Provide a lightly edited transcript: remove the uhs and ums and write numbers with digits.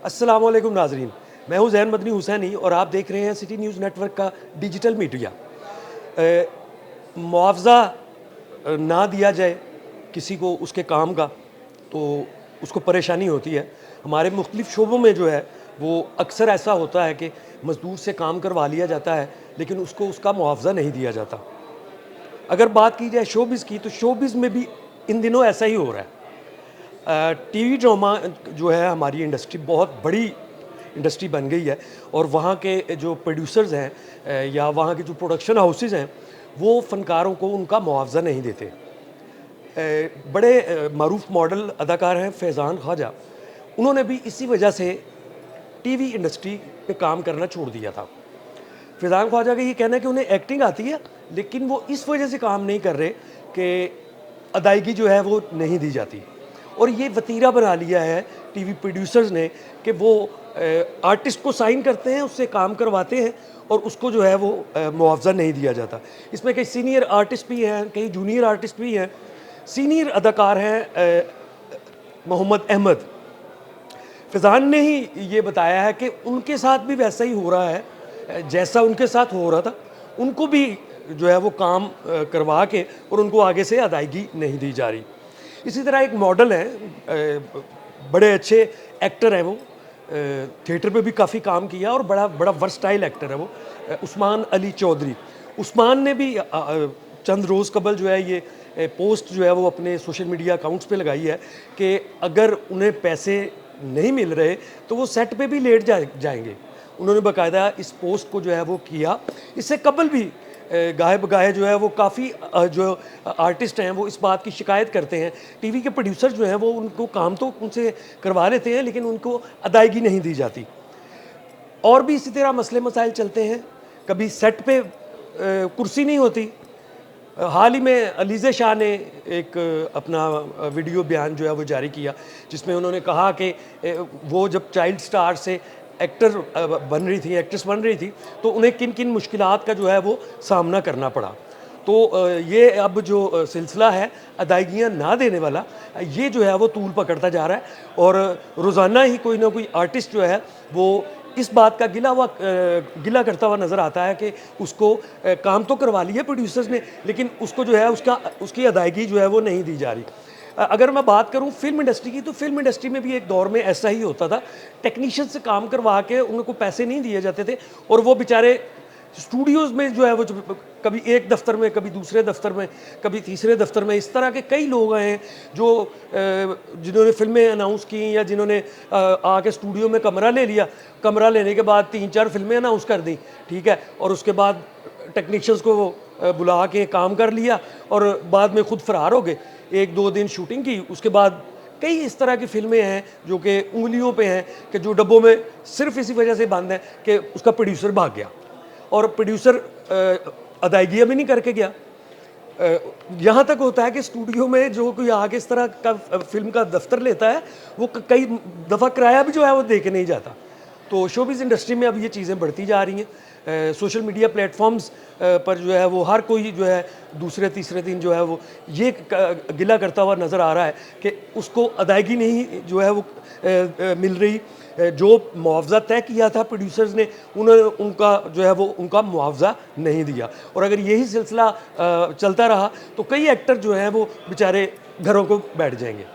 अस्सलाम वालेकुम नाजरीन, मैं हूं ज़ैन मदनी हुसैनी और आप देख रहे हैं सिटी न्यूज़ नेटवर्क का डिजिटल मीडिया। मुआवजा ना दिया जाए किसी को उसके काम का तो उसको परेशानी होती है। हमारे मुख्तलिफ़ शोबों में जो है वो अक्सर ऐसा होता है कि मज़दूर से काम करवा लिया जाता है लेकिन उसको उसका मुआवजा नहीं दिया जाता। अगर बात की जाए शोबिज़ की, तो शोबिज़ में भी इन दिनों ऐसा ही हो रहा है। टीवी ड्रामा जो है, हमारी इंडस्ट्री बहुत बड़ी इंडस्ट्री बन गई है और वहाँ के जो प्रोड्यूसर्स हैं या वहाँ के जो प्रोडक्शन हाउसेज़ हैं, वो फ़नकारों को उनका मुआवजा नहीं देते। बड़े मारूफ मॉडल अदाकार हैं फैज़ान ख्वाजा, उन्होंने भी इसी वजह से टीवी इंडस्ट्री पे काम करना छोड़ दिया था। फैज़ान ख्वाजा का ये कहना है कि उन्हें एक्टिंग आती है लेकिन वो इस वजह से काम नहीं कर रहे कि अदायगी जो है वो नहीं दी जाती। और ये वतीरा बना लिया है टीवी प्रोड्यूसर्स ने कि वो आर्टिस्ट को साइन करते हैं, उससे काम करवाते हैं और उसको जो है वो मुआवजा नहीं दिया जाता। इसमें कई सीनियर आर्टिस्ट भी हैं, कई जूनियर आर्टिस्ट भी हैं। सीनियर अदाकार हैं मोहम्मद अहमद। फैज़ान ने ही ये बताया है कि उनके साथ भी वैसा ही हो रहा है जैसा उनके साथ हो रहा था। उनको भी जो है वो काम करवा के और उनको आगे से अदायगी नहीं दी जा रही। इसी तरह एक मॉडल हैं, बड़े अच्छे एक्टर हैं वो, थिएटर पे भी काफ़ी काम किया और बड़ा बड़ा वर्सटाइल एक्टर है वो, उस्मान अली चौधरी। उस्मान ने भी चंद रोज़ कबल जो है ये पोस्ट जो है वो अपने सोशल मीडिया अकाउंट्स पे लगाई है कि अगर उन्हें पैसे नहीं मिल रहे तो वो सेट पे भी लेट जाएंगे। उन्होंने बाकायदा इस पोस्ट को जो है वो किया। इससे कबल भी गाहे बगाहे जो है वो काफ़ी जो आर्टिस्ट हैं वो इस बात की शिकायत करते हैं। टीवी के प्रोड्यूसर जो हैं वो उनको काम तो उनसे करवा लेते हैं लेकिन उनको अदायगी नहीं दी जाती। और भी इसी तरह मसले मसाइल चलते हैं। कभी सेट पे कुर्सी नहीं होती। हाल ही में अलीज़े शाह ने एक अपना वीडियो बयान जो है वो जारी किया जिसमें उन्होंने कहा कि वो जब चाइल्ड स्टार से एक्टर बन रही थी, एक्ट्रेस बन रही थी, तो उन्हें किन किन मुश्किलात का जो है वो सामना करना पड़ा। तो ये अब जो सिलसिला है अदायगियाँ ना देने वाला, ये जो है वो तूल पकड़ता जा रहा है और रोज़ाना ही कोई ना कोई आर्टिस्ट जो है वो इस बात का गिला करता हुआ नज़र आता है कि उसको काम तो करवा लिया प्रोड्यूसर्स ने लेकिन उसको जो है उसकी अदायगी जो है वो नहीं दी जा रही। अगर मैं बात करूं फिल्म इंडस्ट्री की, तो फिल्म इंडस्ट्री में भी एक दौर में ऐसा ही होता था। टेक्नीशियन से काम करवा के उनको पैसे नहीं दिए जाते थे और वो बेचारे स्टूडियोज़ में जो है वो कभी एक दफ्तर में, कभी दूसरे दफ्तर में, कभी तीसरे दफ्तर में, इस तरह के कई लोग हैं जो जिन्होंने फिल्में अनाउंस की या जिन्होंने आके स्टूडियो में कमरा ले लिया। कमरा लेने के बाद 3-4 फिल्में अनाउंस कर दी, ठीक है, और उसके बाद टेक्नीशियंस को बुला के काम कर लिया और बाद में खुद फरार हो गए। 1-2 दिन शूटिंग की, उसके बाद कई इस तरह की फिल्में हैं जो कि उंगलियों पे हैं कि जो डब्बों में सिर्फ इसी वजह से बंद है कि उसका प्रोड्यूसर भाग गया और प्रोड्यूसर अदायगियाँ भी नहीं करके गया। यहाँ तक होता है कि स्टूडियो में जो कोई आगे इस तरह का फिल्म का दफ्तर लेता है वो कई दफ़ा किराया भी जो है वो दे के नहीं जाता। तो शोबिज़ इंडस्ट्री में अब ये चीज़ें बढ़ती जा रही हैं। सोशल मीडिया प्लेटफॉर्म्स पर जो है वो हर कोई जो है दूसरे तीसरे दिन जो है वो ये गिला करता हुआ नज़र आ रहा है कि उसको अदायगी नहीं जो है वो मिल रही। जो मुआवजा तय किया था प्रोड्यूसर्स ने, उन्होंने उनका जो है वो उनका मुआवजा नहीं दिया और अगर यही सिलसिला चलता रहा तो कई एक्टर जो हैं वो बेचारे घरों को बैठ जाएंगे।